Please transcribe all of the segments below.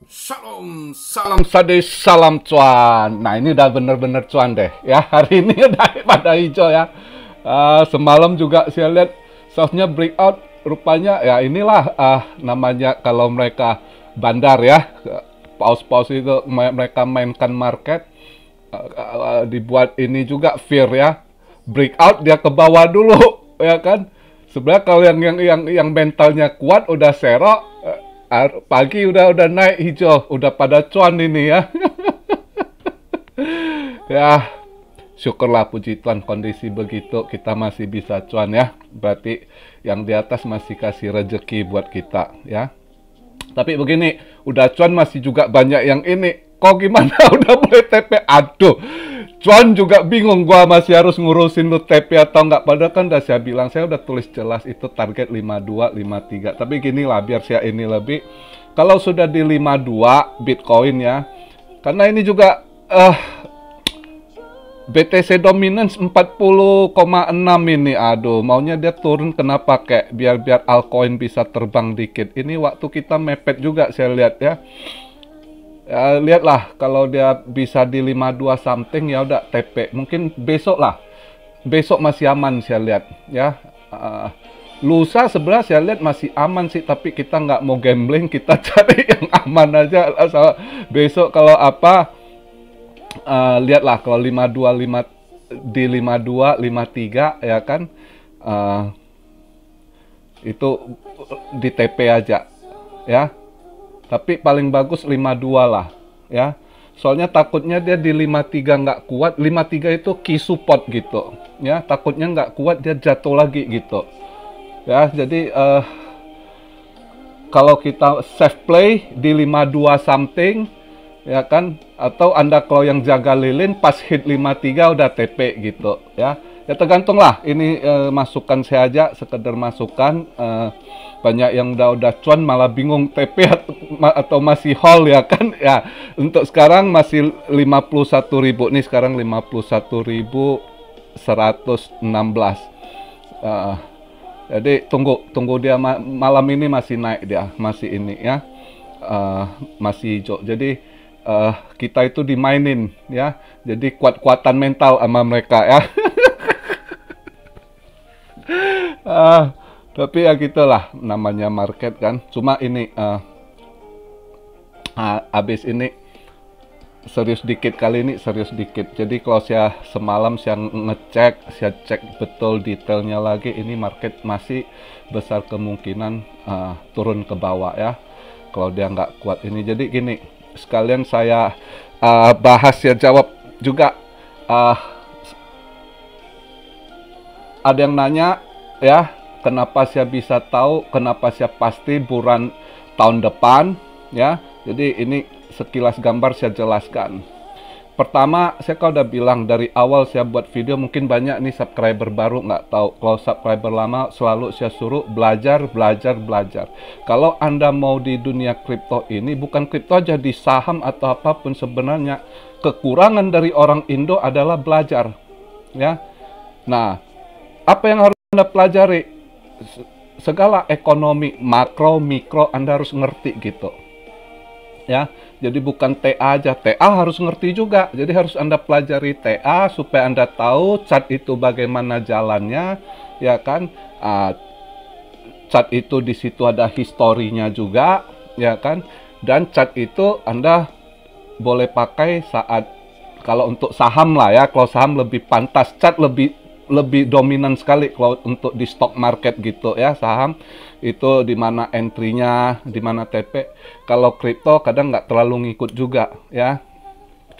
Shalom, salam sadis, salam cuan. Nah ini udah bener-bener cuan deh ya. Hari ini udah pada hijau ya. Semalam juga saya lihat softnya breakout. Rupanya ya inilah namanya kalau mereka bandar ya. Paus-paus itu mereka mainkan market. Dibuat ini juga fear ya. Breakout dia ke bawah dulu ya kan. Sebenarnya kalau yang mentalnya kuat udah serok, pagi udah naik hijau, udah pada cuan ini ya. Ya, syukurlah puji Tuhan kondisi begitu kita masih bisa cuan ya. Berarti yang di atas masih kasih rezeki buat kita ya. Tapi begini, udah cuan masih juga banyak yang ini. Kok gimana udah mulai TP? Aduh, cuan juga bingung, gua masih harus ngurusin lu TP atau enggak. Padahal kan udah saya bilang, saya udah tulis jelas itu target 52, 53. Tapi gini lah, biar saya ini lebih. Kalau sudah di 52 Bitcoin ya, karena ini juga BTC dominance 40,6 ini. Aduh, maunya dia turun kenapa kek? Biar altcoin bisa terbang dikit. Ini waktu kita mepet juga saya lihat ya. Ya, lihatlah kalau dia bisa di 52 something ya udah TP. Mungkin besok lah. Besok masih aman saya lihat ya. Lusa sebenarnya saya lihat masih aman sih, tapi kita nggak mau gambling, kita cari yang aman aja. Besok kalau apa lihatlah kalau 52 di 52 53 ya kan. Itu di TP aja ya. Tapi paling bagus 52 lah ya. Soalnya takutnya dia di 53 nggak kuat. 53 itu key support gitu ya. Takutnya nggak kuat dia jatuh lagi gitu ya. Jadi kalau kita safe play di 52 something ya kan. Atau Anda kalau yang jaga lilin pas hit 53 udah TP gitu ya. Ya tergantung lah, ini masukan saya aja, sekedar masukan. Banyak yang udah cuan malah bingung TP atau masih hold ya kan. Ya, untuk sekarang masih 51.000 nih, sekarang 51.116. Jadi tunggu dia malam ini masih naik dia, masih ini ya. Masih hijau. Jadi kita itu dimainin ya. Jadi kuat-kuatan mental sama mereka ya. Tapi ya gitulah namanya market kan. Cuma ini habis ini serius dikit, kali ini serius dikit. Jadi kalau saya semalam saya ngecek, saya cek betul detailnya lagi, ini market masih besar kemungkinan turun ke bawah ya. Kalau dia nggak kuat ini. Jadi gini, sekalian saya bahas ya, jawab juga. Ada yang nanya ya, kenapa saya bisa tahu, kenapa saya pasti bulan tahun depan ya. Jadi ini sekilas gambar saya jelaskan. Pertama, saya kan udah bilang dari awal saya buat video, mungkin banyak nih subscriber baru nggak tahu. Kalau subscriber lama selalu saya suruh belajar. Kalau Anda mau di dunia kripto ini, bukan kripto aja, di saham atau apapun sebenarnya, kekurangan dari orang Indo adalah belajar ya. Nah, apa yang harus Anda pelajari? Segala ekonomi, makro, mikro, Anda harus ngerti gitu ya. Jadi bukan TA aja, TA harus ngerti juga. Jadi harus Anda pelajari TA supaya Anda tahu chart itu bagaimana jalannya ya kan. Chart itu di situ ada historinya juga ya kan. Dan chart itu Anda boleh pakai saat, kalau untuk saham lah ya, kalau saham lebih pantas, chart lebih dominan sekali kalau untuk di stock market gitu ya. Saham itu di mana entry-nya, di mana TP. Kalau kripto kadang nggak terlalu ngikut juga ya.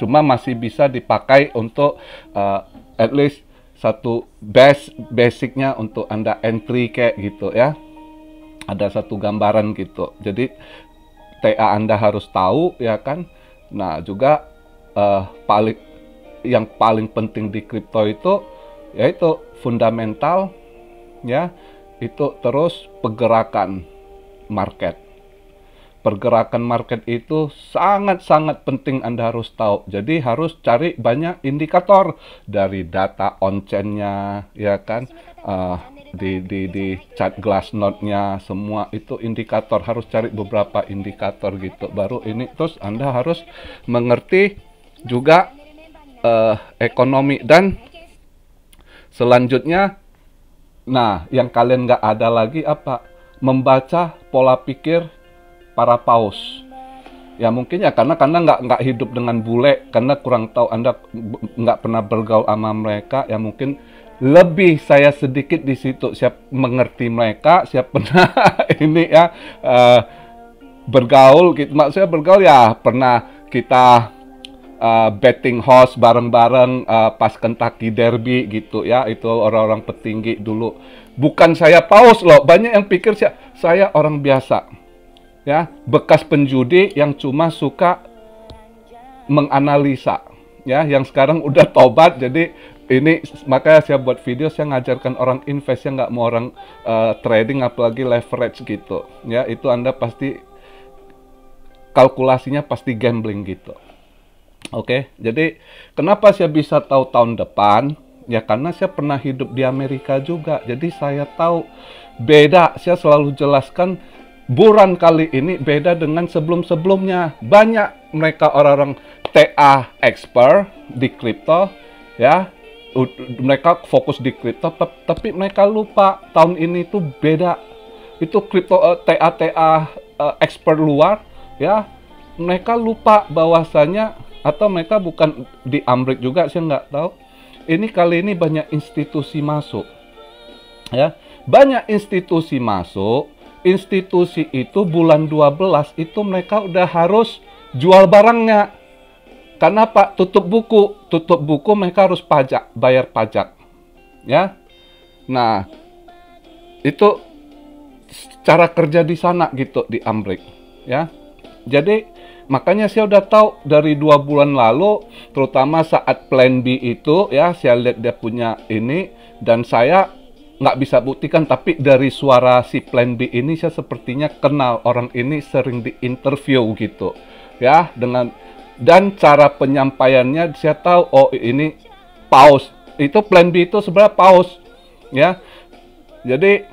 Cuma masih bisa dipakai untuk at least satu basicnya untuk Anda entry kayak gitu ya. Ada satu gambaran gitu. Jadi TA Anda harus tahu ya kan. Nah juga yang paling penting di kripto itu yaitu fundamental ya, itu terus pergerakan market. pergerakan market itu sangat-sangat penting Anda harus tahu. Jadi harus cari banyak indikator dari data on-chain-nya, ya kan, di chart Glassnode-nya, semua itu indikator. Harus cari beberapa indikator gitu. Baru ini terus Anda harus mengerti juga ekonomi. Dan selanjutnya, nah yang kalian nggak ada lagi apa? Membaca pola pikir para paus. Ya mungkin ya karena nggak hidup dengan bule, karena kurang tahu, Anda nggak pernah bergaul sama mereka, ya mungkin lebih saya sedikit di situ, siap mengerti mereka, siap pernah ini ya bergaul gitu. Maksudnya bergaul ya pernah kita betting horse bareng-bareng pas Kentucky Derby gitu ya, itu orang-orang petinggi dulu. Bukan saya paus loh, banyak yang pikir saya orang biasa. Ya, bekas penjudi yang cuma suka menganalisa, ya, yang sekarang udah tobat. Jadi ini makanya saya buat video, saya ngajarkan orang invest, ya nggak mau orang trading, apalagi leverage gitu. Ya, itu Anda pasti kalkulasinya pasti gambling gitu. Oke, jadi kenapa saya bisa tahu tahun depan? Ya karena saya pernah hidup di Amerika juga. Jadi saya tahu beda. Saya selalu jelaskan bulan kali ini beda dengan sebelum-sebelumnya. Banyak mereka orang-orang TA expert di kripto, ya, mereka fokus di kripto, tapi mereka lupa tahun ini tuh beda. Itu kripto TA expert luar, ya, mereka lupa bahwasanya, atau mereka bukan di Amerika juga, saya nggak tahu. Ini kali ini banyak institusi masuk, ya, banyak institusi masuk. Institusi itu bulan 12 itu mereka udah harus jual barangnya. Karena Pak, tutup buku mereka harus pajak, bayar pajak. Ya. Nah, itu cara kerja di sana gitu di Amerika, ya. Jadi makanya saya udah tahu dari 2 bulan lalu, terutama saat plan B itu, ya, saya lihat dia punya ini, dan saya nggak bisa buktikan, tapi dari suara si plan B ini saya sepertinya kenal orang ini, sering di interview gitu ya, dan cara penyampaiannya saya tahu, oh ini paus, itu plan B itu sebenarnya paus ya. Jadi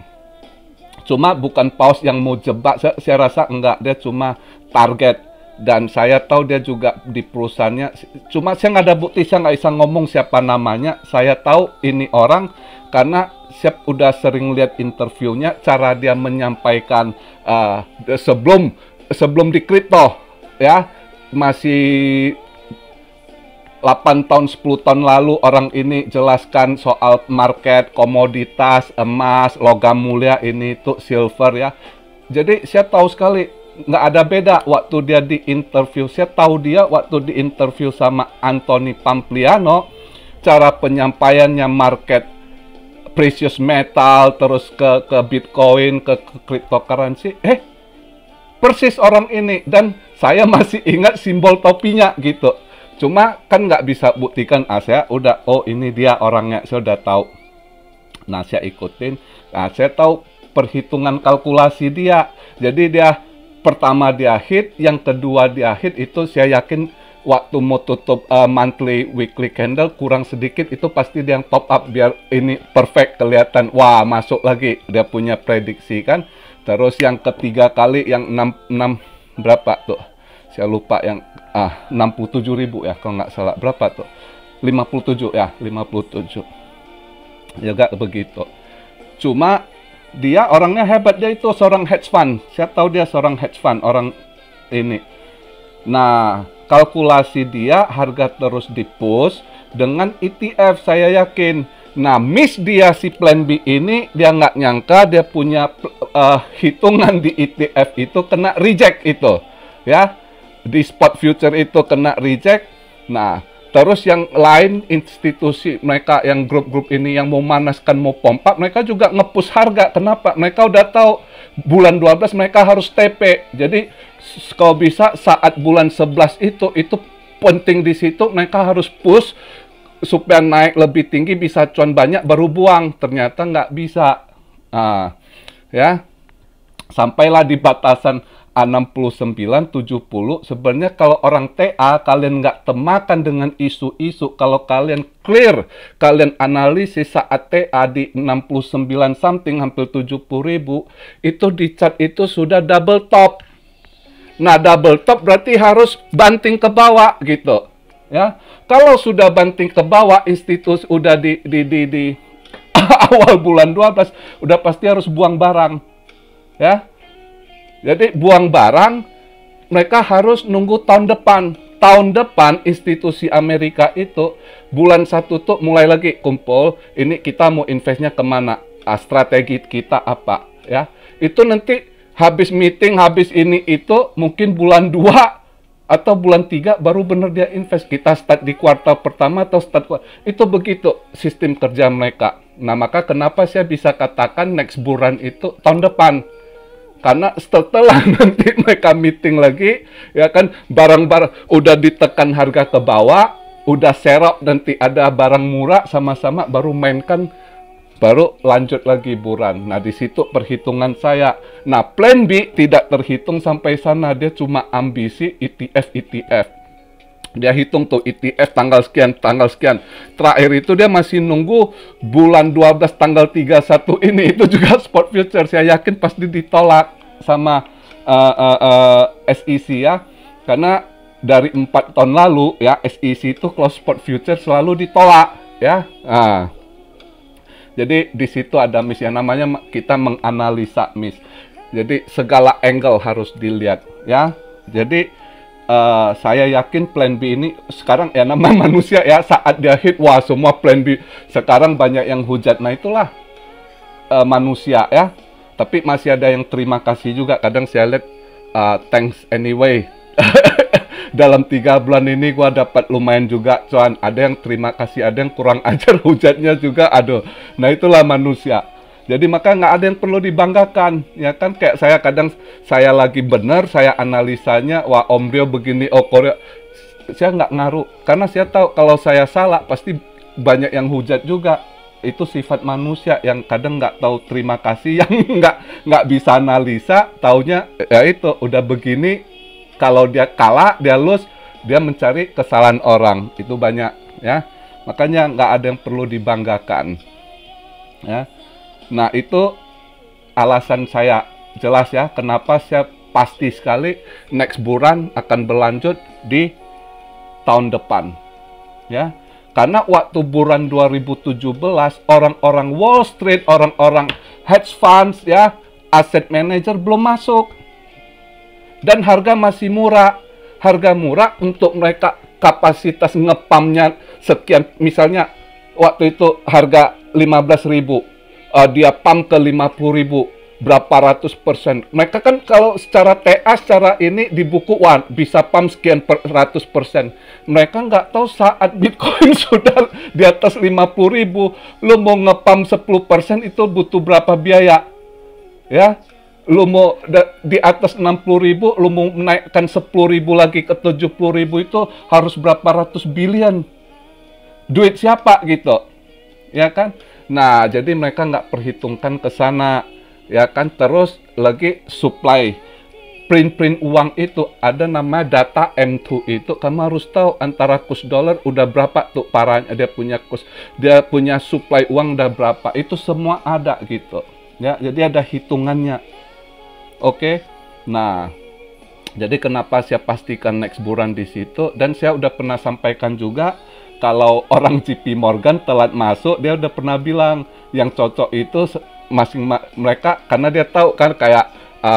cuma bukan paus yang mau jebak, saya rasa enggak, dia cuma target. Dan saya tahu dia juga di perusahaannya, cuma saya nggak ada bukti, saya nggak bisa ngomong siapa namanya. Saya tahu ini orang karena saya udah sering lihat interviewnya, cara dia menyampaikan sebelum di kripto, ya, masih 8 tahun 10 tahun lalu orang ini jelaskan soal market, komoditas, emas, logam mulia, ini tuh silver ya. Jadi saya tahu sekali, nggak ada beda waktu dia di interview. Saya tahu dia waktu di interview sama Anthony Pampliano, cara penyampaiannya market precious metal, terus ke Bitcoin, ke cryptocurrency, persis orang ini. Dan saya masih ingat simbol topinya gitu. Cuma kan nggak bisa buktikan, saya udah, oh ini dia orangnya, saya udah tahu. Nah saya ikutin, nah saya tahu perhitungan kalkulasi dia. Jadi dia pertama dia hit, yang kedua dia hit, itu saya yakin waktu mau tutup monthly weekly candle kurang sedikit, itu pasti dia yang top up biar ini perfect kelihatan. Wah, masuk lagi, dia punya prediksi kan. Terus yang ketiga kali yang 6 berapa tuh? Saya lupa, yang 67.000 ya kalau nggak salah. Berapa tuh? 57 ya, 57. Juga begitu. Cuma dia orangnya hebat, dia itu seorang hedge fund. Saya tahu dia seorang hedge fund, orang ini. Nah, kalkulasi dia harga terus di-push dengan ETF, saya yakin. Nah, miss dia si plan B ini, dia nggak nyangka dia punya hitungan di ETF itu kena reject itu. Ya, di spot future itu kena reject. Nah, terus yang lain institusi mereka yang grup-grup ini yang mau manaskan, mau pompa, mereka juga nge-push harga. Kenapa? Mereka udah tahu bulan 12 mereka harus TP. Jadi kalau bisa saat bulan 11 itu penting di situ, mereka harus push supaya naik lebih tinggi, bisa cuan banyak baru buang. Ternyata nggak bisa. Ya. Sampailah di batasan 69, 70. Sebenarnya kalau orang TA, kalian nggak temakan dengan isu-isu, kalau kalian clear, kalian analisis saat TA di 69 something, hampir 70.000, itu di chart itu sudah double top. Nah, double top berarti harus banting ke bawah gitu. Ya, kalau sudah banting ke bawah, institusi udah di awal bulan 12, udah pasti harus buang barang. Ya, jadi buang barang, mereka harus nunggu tahun depan. Tahun depan institusi Amerika itu bulan 1 tuh mulai lagi kumpul. Ini kita mau investnya kemana? Strategi kita apa? Ya, itu nanti habis meeting, habis ini itu mungkin bulan 2 atau bulan 3 baru benar dia invest. Kita start di kuartal pertama atau itu begitu sistem kerja mereka. Nah, maka kenapa saya bisa katakan next bulan itu tahun depan? Karena setelah nanti mereka meeting lagi, ya kan, barang-barang udah ditekan harga ke bawah, udah serok, nanti ada barang murah sama-sama baru mainkan, baru lanjut lagi buran. Nah, di situ perhitungan saya. Nah, plan B tidak terhitung sampai sana, dia cuma ambisi ETF. Dia hitung tuh ETF tanggal sekian, tanggal sekian. Terakhir itu dia masih nunggu bulan 12 tanggal 31 ini. Itu juga spot future. Saya yakin pasti ditolak sama SEC ya. Karena dari 4 tahun lalu ya, SEC itu close spot future selalu ditolak ya. Nah, jadi di situ ada miss yang namanya kita menganalisa miss. Jadi segala angle harus dilihat ya. Jadi saya yakin plan B ini sekarang ya, nama manusia ya, saat dia hit, wah semua plan B. Sekarang banyak yang hujat. Nah, itulah manusia ya. Tapi masih ada yang terima kasih juga. Kadang saya lihat thanks anyway. Dalam 3 bulan ini gua dapat lumayan juga, cuan. Ada yang terima kasih, ada yang kurang ajar hujatnya juga. Aduh. Nah, itulah manusia. Jadi maka nggak ada yang perlu dibanggakan, ya kan? Kayak saya kadang saya lagi benar, saya analisanya, wah Om Rio begini, oh Korea, saya nggak ngaruh, karena saya tahu kalau saya salah pasti banyak yang hujat juga. Itu sifat manusia yang kadang nggak tahu terima kasih, yang nggak bisa analisa, taunya ya itu udah begini. Kalau dia kalah, dia lose, dia mencari kesalahan orang, itu banyak ya. Makanya nggak ada yang perlu dibanggakan, ya. Nah, itu alasan saya jelas ya, kenapa saya pasti sekali next bulan akan berlanjut di tahun depan. Ya. Karena waktu bulan 2017 orang-orang Wall Street, orang-orang hedge funds ya, asset manager belum masuk. Dan harga masih murah. Harga murah untuk mereka kapasitas ngepamnya sekian, misalnya waktu itu harga 15.000. Dia pump ke 50.000, berapa ratus persen. Mereka kan kalau secara TA, secara ini di buku, wah, bisa pump sekian ratus persen. Mereka nggak tahu saat Bitcoin sudah di atas 50.000, lo mau ngepump 10% itu butuh berapa biaya? Ya, lo mau di atas 60.000, lo mau menaikkan 10.000 lagi ke 70.000 itu harus berapa ratus bilion. Duit siapa gitu? Ya kan? Nah, jadi mereka nggak perhitungkan ke sana, ya kan? Terus lagi supply, print uang itu ada nama data M2 itu, kamu harus tahu antara kurs dolar udah berapa tuh parahnya, dia punya kurs, dia punya supply uang udah berapa, itu semua ada gitu, ya. Jadi ada hitungannya, oke? Nah, jadi kenapa saya pastikan next bulan di situ, dan saya udah pernah sampaikan juga. Kalau orang JP Morgan telat masuk, dia udah pernah bilang yang cocok itu mereka, karena dia tahu kan kayak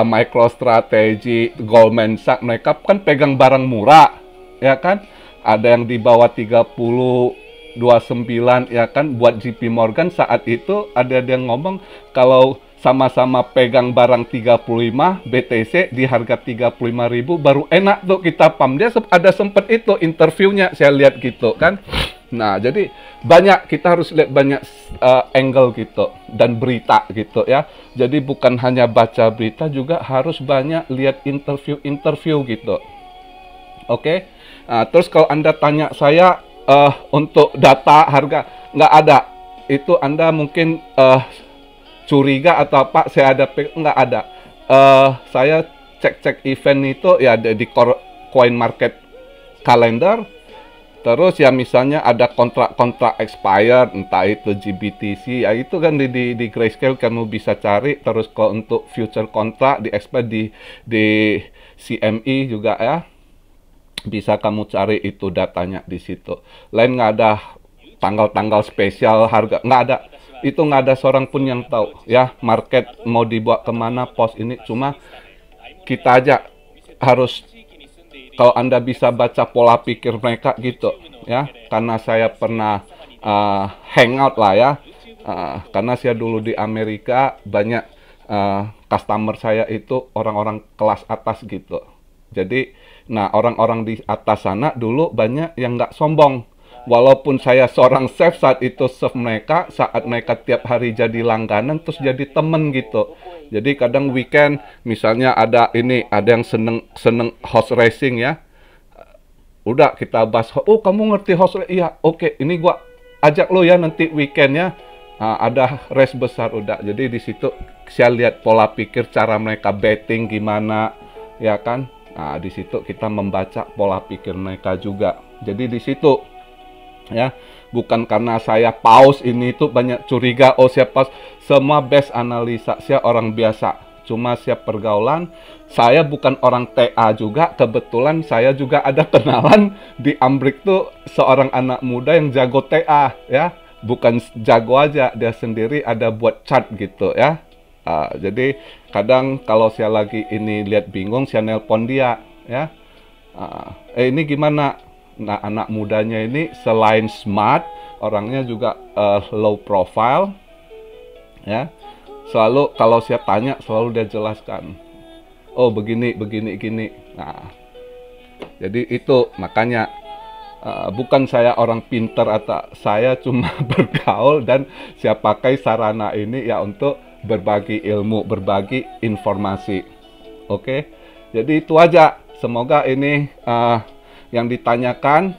MicroStrategy, Goldman Sachs, mereka kan pegang barang murah, ya kan? Ada yang di bawah 30,29 ya kan, buat JP Morgan saat itu ada yang ngomong kalau sama-sama pegang barang 35 BTC di harga 35.000 baru enak tuh kita pam. Dia ada sempet itu interviewnya, saya lihat gitu kan. Nah, jadi banyak, kita harus lihat banyak angle gitu dan berita gitu ya. Jadi bukan hanya baca berita, juga harus banyak lihat interview gitu. Oke. Nah, terus kalau Anda tanya saya untuk data harga, nggak ada. Itu Anda mungkin curiga atau apa, saya ada, nggak ada. Saya cek-cek event itu ya di Coin Market Calendar. Terus ya misalnya ada kontrak-kontrak expired, entah itu GBTC, ya itu kan di Grayscale kamu bisa cari. Terus kalau untuk future kontrak di expire di CME juga ya, bisa kamu cari itu datanya di situ. Lain nggak ada tanggal-tanggal spesial harga, nggak ada. Itu nggak ada seorang pun yang tahu ya market mau dibawa kemana pos ini. Cuma kita aja harus, kalau Anda bisa baca pola pikir mereka gitu ya, karena saya pernah hangout lah ya, karena saya dulu di Amerika banyak customer saya itu orang-orang kelas atas gitu. Jadi, nah orang-orang di atas sana dulu banyak yang nggak sombong. Walaupun saya seorang chef saat itu serve mereka, saat mereka tiap hari jadi langganan, terus jadi temen gitu. Jadi kadang weekend, misalnya ada yang seneng horse racing ya. Udah kita bahas, oh kamu ngerti horse racing? Iya, oke, ini gua ajak lo ya nanti weekend ya. Ada race besar udah. Jadi di situ saya lihat pola pikir, cara mereka betting gimana, ya kan? Nah, di situ kita membaca pola pikir mereka juga. Jadi di situ ya, bukan karena saya paus ini itu banyak curiga, oh saya paus, semua best analisa, saya orang biasa, cuma saya pergaulan, saya bukan orang TA juga, kebetulan saya juga ada kenalan di Amrik tuh seorang anak muda yang jago TA ya, bukan jago aja, dia sendiri ada buat chart gitu ya. Jadi kadang kalau saya lagi ini lihat bingung, saya nelpon dia ya, ini gimana? Nah, anak mudanya ini selain smart, orangnya juga low profile, ya. Selalu kalau saya tanya, selalu dia jelaskan. Oh, begini, begini, gini. Nah, jadi itu makanya bukan saya orang pinter atau saya cuma bergaul dan saya pakai sarana ini ya untuk berbagi ilmu, berbagi informasi. Oke, jadi itu aja. Semoga ini yang ditanyakan,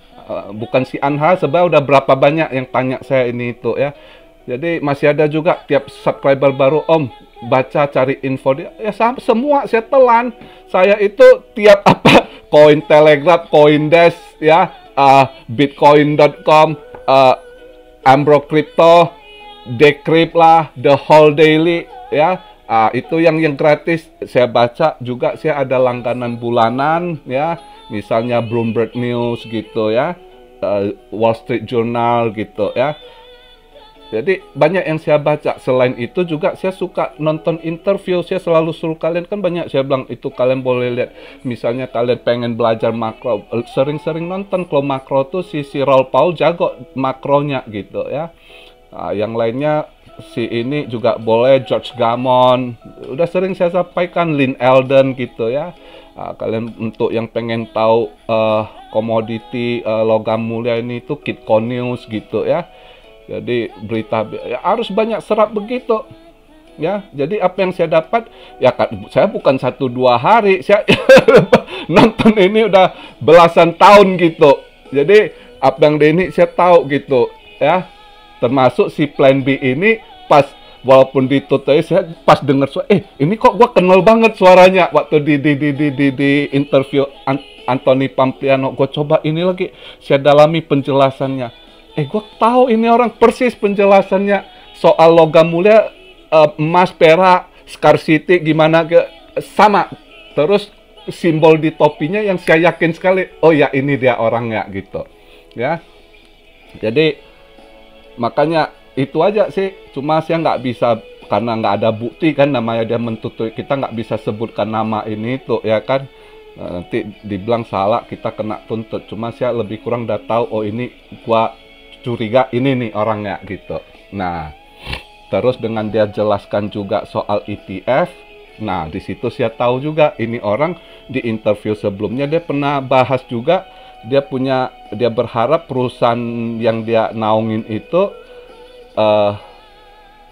bukan si Anha, sebenarnya udah berapa banyak yang tanya saya ini itu ya. Jadi masih ada juga tiap subscriber baru, Om baca cari info dia, ya semua saya telan. Saya itu tiap apa, Cointelegraph, Coindesk ya, bitcoin.com, Ambro Crypto, Decrypt lah, The Whole Daily ya. Itu yang gratis saya baca juga. Saya ada langganan bulanan ya, misalnya Bloomberg News gitu ya, Wall Street Journal gitu ya. Jadi banyak yang saya baca. Selain itu juga saya suka nonton interview. Saya selalu suruh kalian, kan banyak saya bilang itu kalian boleh lihat. Misalnya kalian pengen belajar makro, sering-sering nonton. Kalau makro tuh si Raoul Pal jago makronya gitu ya. Yang lainnya si ini juga boleh, George Gammon. Udah sering saya sampaikan, Lynn Alden gitu ya. Kalian untuk yang pengen tahu komoditi logam mulia ini tuh Kitco News gitu ya. Jadi berita ya, harus banyak serap begitu ya. Jadi apa yang saya dapat ya, saya bukan 1-2 hari, saya nonton ini udah belasan tahun gitu. Jadi apa yang ini saya tahu gitu ya. Termasuk si Plan B ini, pas walaupun ditutup saya pas dengar suara, ini kok gua kenal banget suaranya waktu di interview Anthony Pampliano. Gua coba ini lagi, saya dalami penjelasannya. Gue tahu ini orang persis penjelasannya soal logam mulia, emas, perak, scarcity gimana sama. Terus simbol di topinya yang saya yakin sekali, oh ya ini dia orangnya gitu ya. Jadi makanya itu aja sih. Cuma saya nggak bisa, karena nggak ada bukti kan, namanya dia mentutup, kita nggak bisa sebutkan nama ini tuh ya kan. Nanti dibilang salah, kita kena tuntut. Cuma saya lebih kurang udah tahu, oh ini gua curiga ini nih orangnya gitu. Nah, terus dengan dia jelaskan juga soal ETF. Nah, di situ saya tahu juga ini orang di interview sebelumnya dia pernah bahas juga, dia berharap perusahaan yang dia naungin itu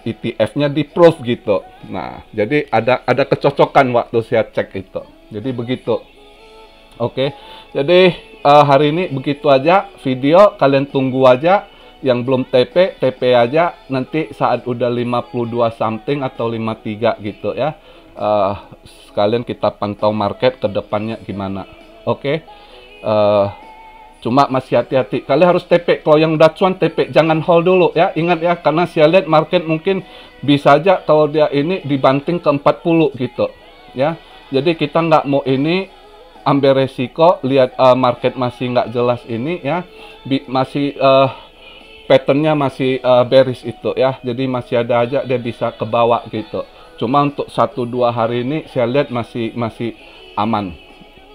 ETF-nya di-proof gitu. Nah, jadi ada kecocokan waktu saya cek itu. Jadi begitu. Oke. Jadi hari ini begitu aja video, kalian tunggu aja. Yang belum TP aja, nanti saat udah 52 something atau 53 gitu ya. eh, sekalian kita pantau market ke depannya gimana. Oke. Cuma masih hati-hati. Kalian harus TP. Kalau yang udah cuan TP, jangan hold dulu ya. Ingat ya, karena saya lihat market mungkin bisa aja kalau dia ini dibanting ke 40 gitu ya. Jadi kita nggak mau ini ambil resiko, lihat market masih nggak jelas ini ya. Masih patternnya masih bearish itu ya. Jadi masih ada aja dia bisa ke bawah gitu. Cuma untuk 1-2 hari ini saya lihat masih aman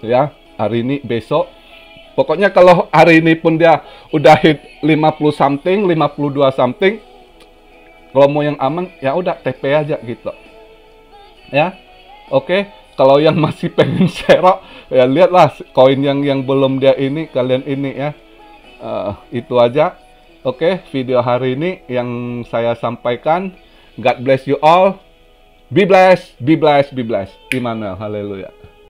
ya. Hari ini, besok. Pokoknya kalau hari ini pun dia udah hit 50 something, 52 something, kalau mau yang aman ya udah TP aja gitu. Ya. Oke, kalau yang masih pengen serok ya lihatlah koin yang belum dia ini, kalian ini ya. Itu aja. Oke, video hari ini yang saya sampaikan. God bless you all. Be blessed, be blessed, be blessed. Immanuel, haleluya.